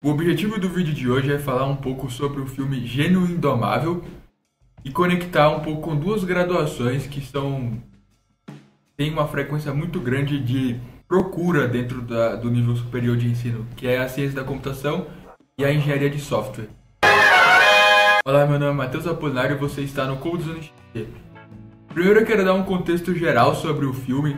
O objetivo do vídeo de hoje é falar um pouco sobre o filme Gênio Indomável e conectar um pouco com duas graduações que têm uma frequência muito grande de procura dentro do nível superior de ensino, que é a ciência da computação e a engenharia de software. Olá, meu nome é Matheus Apolinário e você está no Code Zone XP. Primeiro eu quero dar um contexto geral sobre o filme.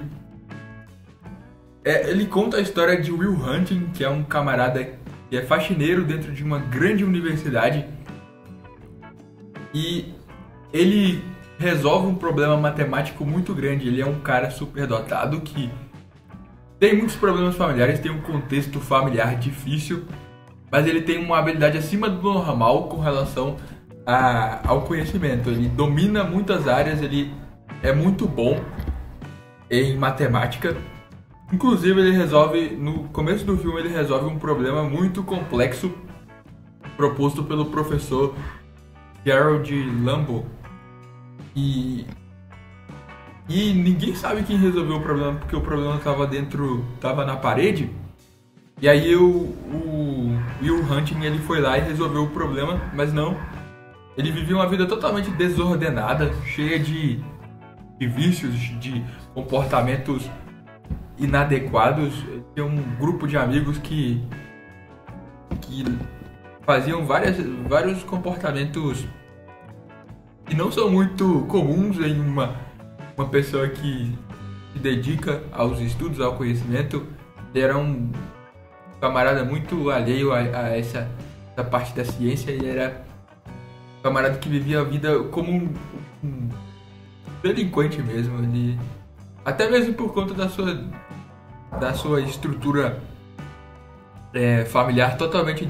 Ele conta a história de Will Hunting, que é um camarada que é faxineiro dentro de uma grande universidade e ele resolve um problema matemático muito grande. Ele é um cara superdotado que tem muitos problemas familiares, tem um contexto familiar difícil, mas ele tem uma habilidade acima do normal com relação ao conhecimento. Ele domina muitas áreas, ele é muito bom em matemática. Inclusive, no começo do filme, ele resolve um problema muito complexo proposto pelo professor Gerald Lambo. E ninguém sabe quem resolveu o problema, porque o problema estava na parede. E aí o Will Hunting ele foi lá e resolveu o problema, mas não. Ele vivia uma vida totalmente desordenada, cheia de vícios, de comportamentos inadequados. Tinha um grupo de amigos que faziam vários comportamentos que não são muito comuns em uma pessoa que se dedica aos estudos, ao conhecimento. Ele era um camarada muito alheio a essa parte da ciência. Ele era um camarada que vivia a vida como um delinquente mesmo. Ele, até mesmo por conta da sua estrutura familiar totalmente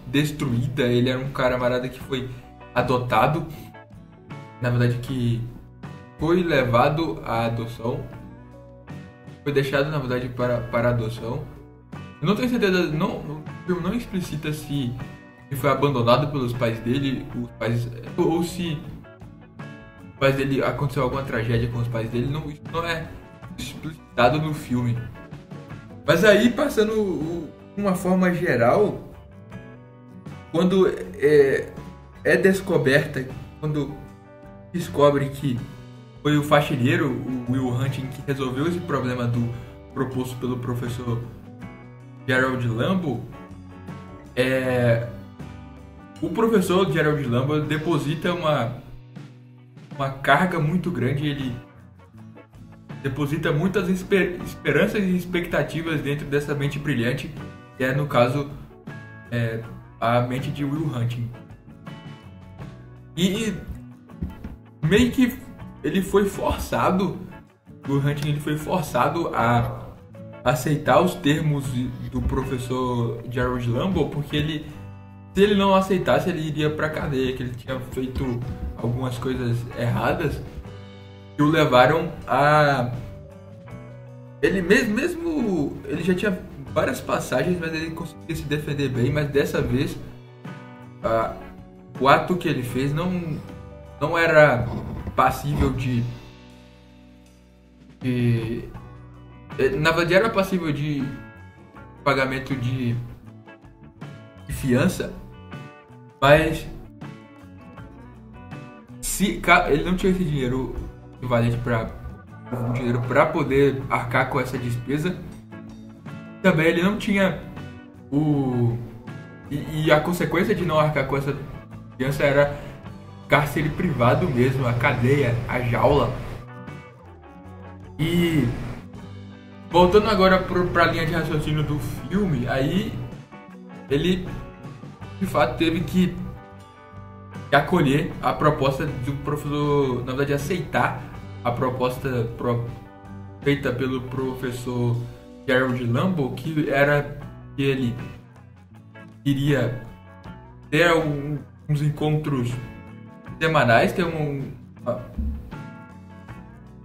destruída. Ele era um camarada que foi adotado, na verdade que foi levado à adoção, foi deixado na verdade para adoção. Eu não tenho certeza, o filme não explicita se ele foi abandonado pelos pais dele, ou se os pais dele, aconteceu alguma tragédia com os pais dele. Isso não é explicitado no filme. Mas aí, passando uma forma geral, quando quando descobre que foi o faxineiro, o Will Hunting, que resolveu esse problema proposto pelo professor Gerald Lambo, o professor Gerald Lambo deposita uma carga muito grande. Ele deposita muitas esperanças e expectativas dentro dessa mente brilhante, que é, no caso, a mente de Will Hunting. E meio que ele foi forçado, Will Hunting ele foi forçado a aceitar os termos do professor Gerald Lambo, porque se ele não aceitasse, ele iria pra cadeia, que ele tinha feito algumas coisas erradas que o levaram a... Ele mesmo ele já tinha várias passagens, mas ele conseguia se defender bem. Mas dessa vez o ato que ele fez não era passível na verdade era passível de pagamento de fiança, mas se ele não tinha esse dinheiro equivalente para poder arcar com essa despesa, também ele não tinha e a consequência de não arcar com essa fiança era cárcere privado mesmo, a cadeia, a jaula. E voltando agora para a linha de raciocínio do filme, aí ele de fato teve que acolher a proposta do professor, na verdade aceitar a proposta feita pelo professor Gerald Lambo, que era que ele iria ter uns encontros semanais, ter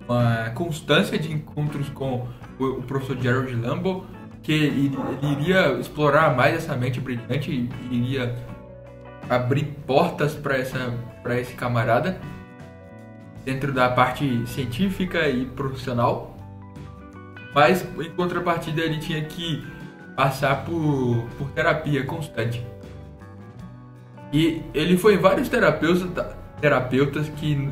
uma constância de encontros com o professor Gerald Lambo, que ele iria explorar mais essa mente brilhante e iria abrir portas para esse camarada dentro da parte científica e profissional. Mas em contrapartida ele tinha que passar por terapia constante. E ele foi em vários terapeutas que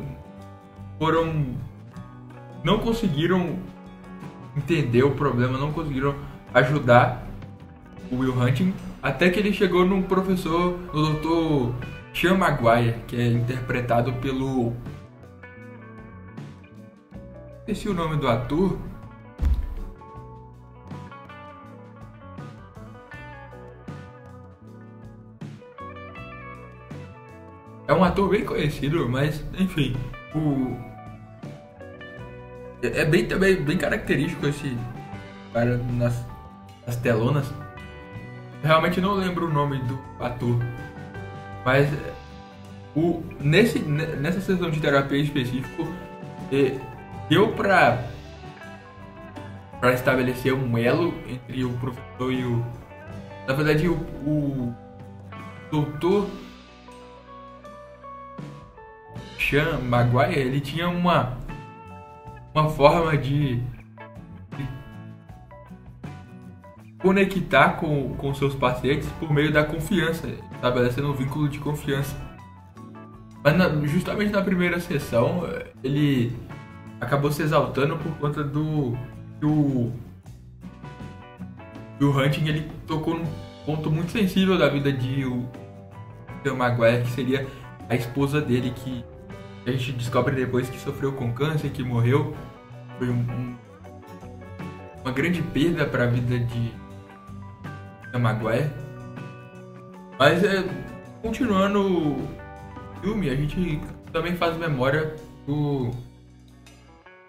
não conseguiram entender o problema, não conseguiram ajudar o Will Hunting, até que ele chegou no Dr. Sean Maguire, que é interpretado pelo... esqueci o nome do ator. É um ator bem conhecido, mas enfim, é bem característico esse cara nas telonas. Realmente não lembro o nome do ator, mas nessa sessão de terapia em específico deu pra estabelecer um elo entre o professor e na verdade o doutor Sean Maguire. Ele tinha uma forma de conectar com seus pacientes por meio da confiança, estabelecendo um vínculo de confiança. Mas justamente na primeira sessão ele acabou se exaltando por conta do Hunting. Ele tocou num ponto muito sensível da vida de Sean Maguire, que seria a esposa dele, que a gente descobre depois que sofreu com câncer, que morreu. Foi uma grande perda para a vida de Sean Maguire. Mas continuando o filme, a gente também faz memória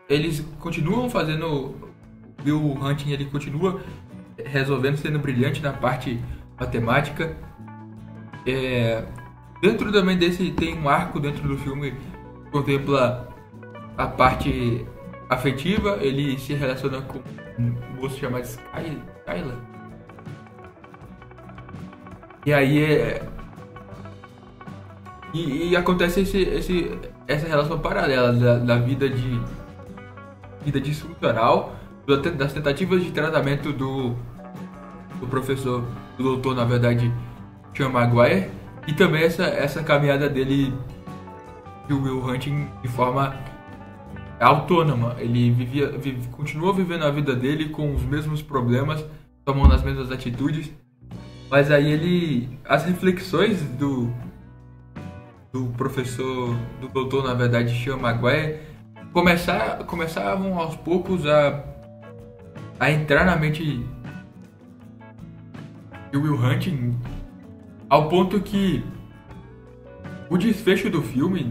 eles continuam fazendo... o Will Hunting, ele continua resolvendo, sendo brilhante na parte matemática. Dentro também tem um arco dentro do filme que contempla a parte afetiva. Ele se relaciona com um moço chamado Skyler. E aí e acontece essa relação paralela da vida disfuncional, das tentativas de tratamento do professor, do doutor, na verdade, Sean Maguire, e também essa caminhada dele, de Will Hunting, de forma autônoma. Ele continuou vivendo a vida dele com os mesmos problemas, tomando as mesmas atitudes, mas aí as reflexões do professor, do doutor, na verdade, Sean Maguire, começavam aos poucos a entrar na mente de Will Hunting, ao ponto que o desfecho do filme,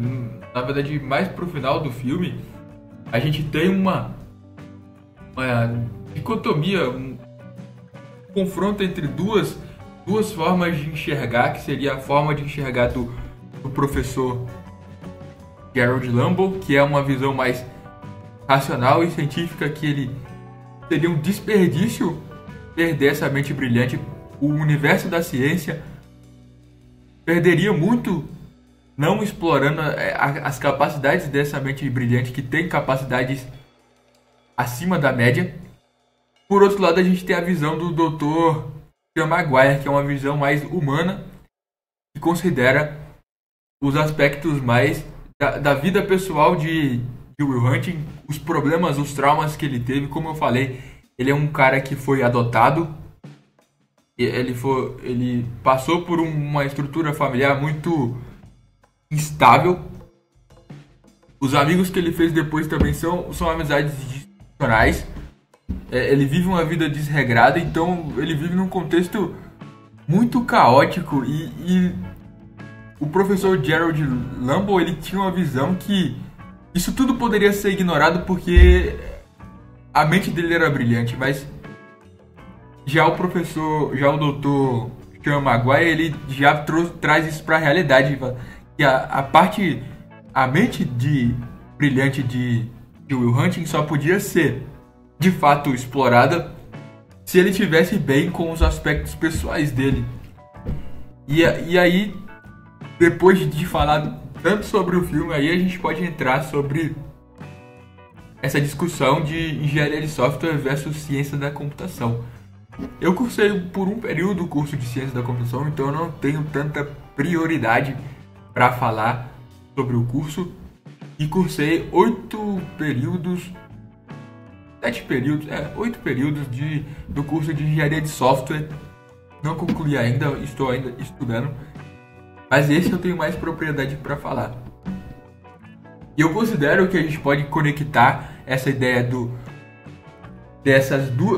na verdade mais pro final do filme, a gente tem uma dicotomia, um confronto entre duas formas de enxergar, que seria a forma de enxergar do professor Gerald Lambo, que é uma visão mais racional e científica, que ele seria um desperdício perder essa mente brilhante. O universo da ciência perderia muito não explorando as capacidades dessa mente brilhante, que tem capacidades acima da média. Por outro lado, a gente tem a visão do Dr. Sean Maguire, que é uma visão mais humana, que considera os aspectos mais da vida pessoal de Will Hunting, os problemas, os traumas que ele teve. Como eu falei, ele é um cara que foi adotado. Ele passou por uma estrutura familiar muito instável. Os amigos que ele fez depois também são amizades disfuncionais. Ele vive uma vida desregrada, então ele vive num contexto muito caótico. E o professor Gerald Lambo, ele tinha uma visão que isso tudo poderia ser ignorado porque a mente dele era brilhante, mas já o doutor Sean Maguire, ele já traz isso para a realidade, que a mente brilhante de Will Hunting só podia ser de fato explorada se ele estivesse bem com os aspectos pessoais dele. E aí, depois de falar tanto sobre o filme, aí a gente pode entrar sobre essa discussão de engenharia de software versus ciência da computação. Eu cursei por um período o curso de Ciência da Computação, então eu não tenho tanta prioridade para falar sobre o curso. E cursei 8 períodos do curso de Engenharia de Software. Não concluí ainda, estou ainda estudando, mas esse eu tenho mais propriedade para falar. E eu considero que a gente pode conectar essa ideia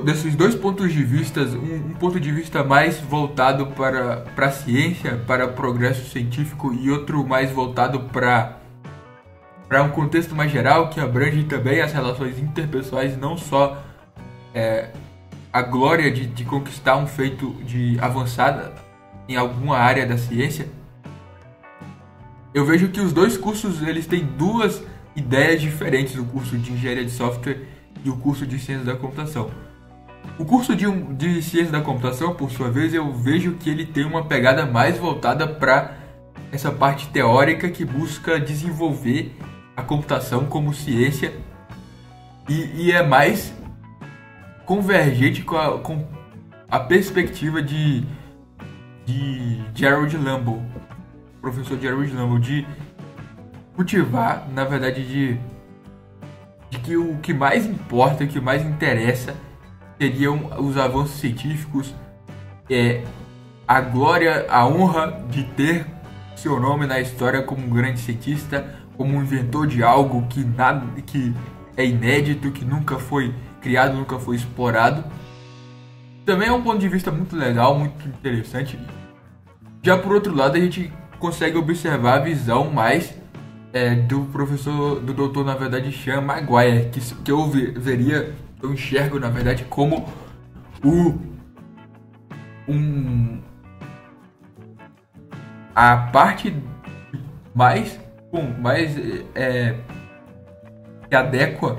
desses dois pontos de vista, um ponto de vista mais voltado para a ciência, para o progresso científico, e outro mais voltado para um contexto mais geral, que abrange também as relações interpessoais, não só a glória de conquistar um feito de avançada em alguma área da ciência. Eu vejo que os dois cursos eles têm duas ideias diferentes, o curso de Engenharia de Software e o curso de Ciência da Computação. O curso de Ciência da Computação, por sua vez, eu vejo que ele tem uma pegada mais voltada para essa parte teórica que busca desenvolver a computação como ciência e é mais convergente com a perspectiva de Gerald Lambo, professor Gerald Lambo, de cultivar, na verdade, de que o que mais importa, o que mais interessa seriam os avanços científicos, a glória, a honra de ter seu nome na história como um grande cientista, como um inventor de algo que é inédito, que nunca foi criado, nunca foi explorado. Também é um ponto de vista muito legal, muito interessante. Já por outro lado, a gente consegue observar a visão mais do professor, do doutor, na verdade, Sean Maguire, que eu enxergo, na verdade, como a parte mais que adequa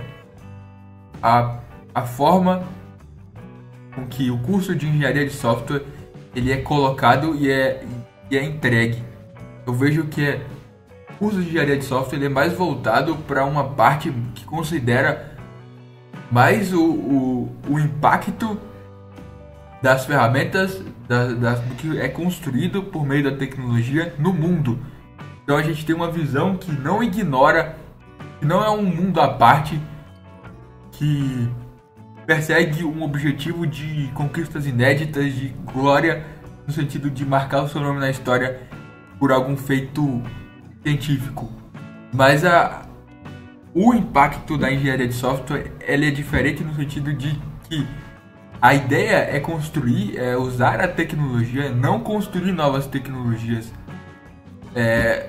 a forma com que o curso de Engenharia de Software ele é colocado e é entregue. Eu vejo que o curso de Engenharia de Software ele é mais voltado para uma parte que considera mais o impacto das ferramentas, do que é construído por meio da tecnologia no mundo. Então a gente tem uma visão que não ignora, que não é um mundo à parte, que persegue um objetivo de conquistas inéditas, de glória, no sentido de marcar o seu nome na história por algum feito científico. Mas o impacto da engenharia de software ele é diferente no sentido de que a ideia é construir, usar a tecnologia, não construir novas tecnologias.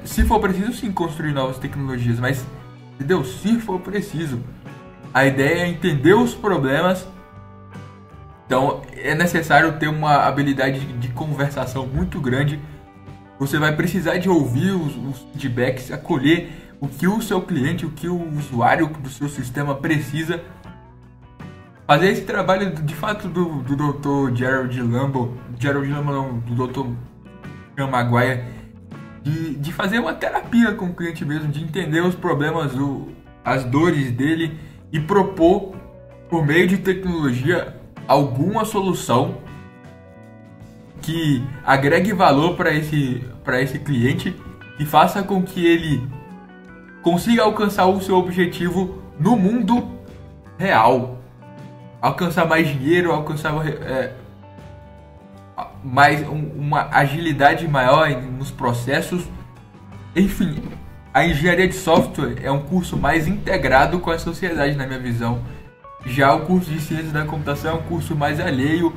Se for preciso, sim, construir novas tecnologias, mas, entendeu? Se for preciso. A ideia é entender os problemas. Então, é necessário ter uma habilidade de conversação muito grande. Você vai precisar de ouvir os feedbacks, acolher o que o seu cliente, o que o usuário do seu sistema precisa. Fazer esse trabalho, de fato, do Dr. Gerald Lambo não, do Dr. Sean Maguire, de fazer uma terapia com o cliente mesmo, de entender os problemas, as dores dele e propor, por meio de tecnologia, alguma solução que agregue valor para esse cliente e faça com que ele consiga alcançar o seu objetivo no mundo real. Alcançar mais dinheiro, alcançar uma agilidade maior nos processos. Enfim, a engenharia de software é um curso mais integrado com a sociedade, na minha visão. Já o curso de ciência da computação é um curso mais alheio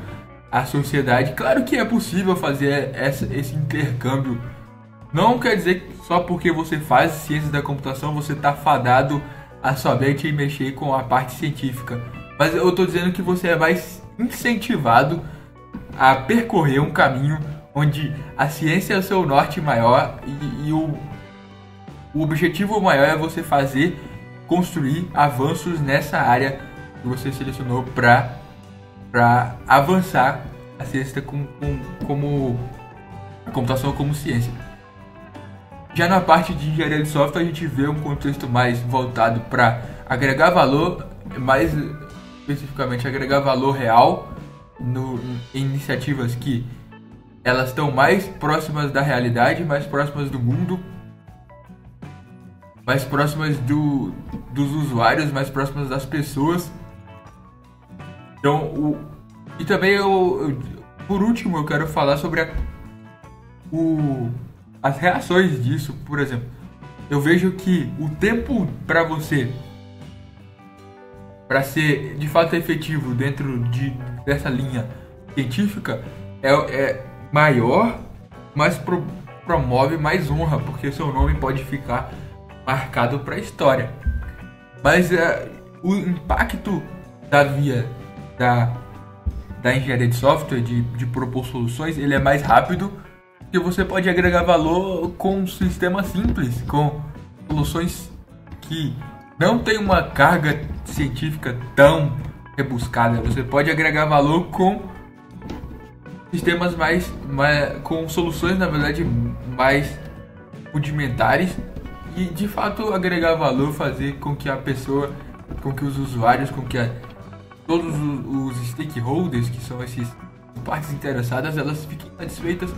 à sociedade. Claro que é possível fazer esse intercâmbio. Não quer dizer que só porque você faz ciência da computação você está fadado a somente mexer com a parte científica. Mas eu estou dizendo que você é mais incentivado a percorrer um caminho onde a ciência é o seu norte maior e o objetivo maior é você construir avanços nessa área que você selecionou para avançar a ciência como a computação como ciência. Já na parte de engenharia de software a gente vê um contexto mais voltado para agregar valor, mais especificamente agregar valor real em iniciativas que elas estão mais próximas da realidade, mais próximas do mundo, mais próximas dos usuários, mais próximas das pessoas. Então, e também por último, eu quero falar sobre as reações disso. Por exemplo, eu vejo que o tempo para ser de fato efetivo dentro dessa linha científica é maior, mas promove mais honra, porque seu nome pode ficar marcado para a história. Mas o impacto da engenharia de software, de propor soluções, ele é mais rápido, porque você pode agregar valor com um sistema simples, com soluções que não tem uma carga científica tão rebuscada. Você pode agregar valor com sistemas com soluções, na verdade, mais rudimentares, e de fato agregar valor, fazer com que a pessoa, com que os usuários, com que todos os stakeholders, que são essas partes interessadas, elas fiquem satisfeitas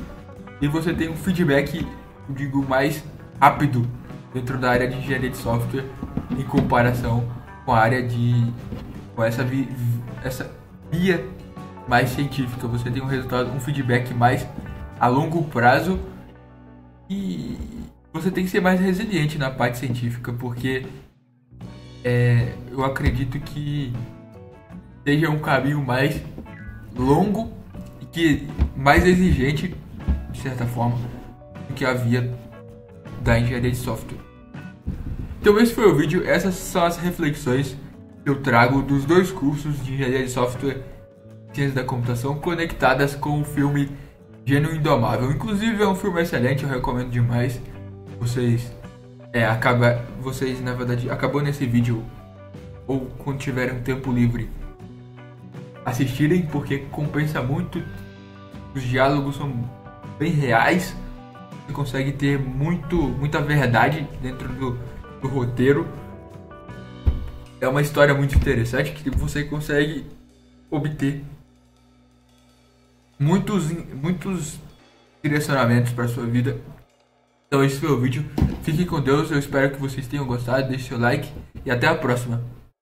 e você tem um feedback, eu digo, mais rápido dentro da área de engenharia de software em comparação com a área com essa via mais científica. Você tem um feedback mais a longo prazo e você tem que ser mais resiliente na parte científica, porque eu acredito que seja um caminho mais longo e que mais exigente, de certa forma, do que a via da engenharia de software. Então esse foi o vídeo, essas são as reflexões que eu trago dos dois cursos de engenharia de software e ciência da computação conectadas com o filme Gênio Indomável. Inclusive é um filme excelente, eu recomendo demais. Vocês na verdade, acabou nesse vídeo ou quando tiverem um tempo livre, assistirem, porque compensa muito. Os diálogos são bem reais, você consegue ter muita verdade dentro do roteiro. É uma história muito interessante que você consegue obter muitos direcionamentos para sua vida. Então esse foi o vídeo. Fiquem com Deus, eu espero que vocês tenham gostado. Deixe seu like e até a próxima.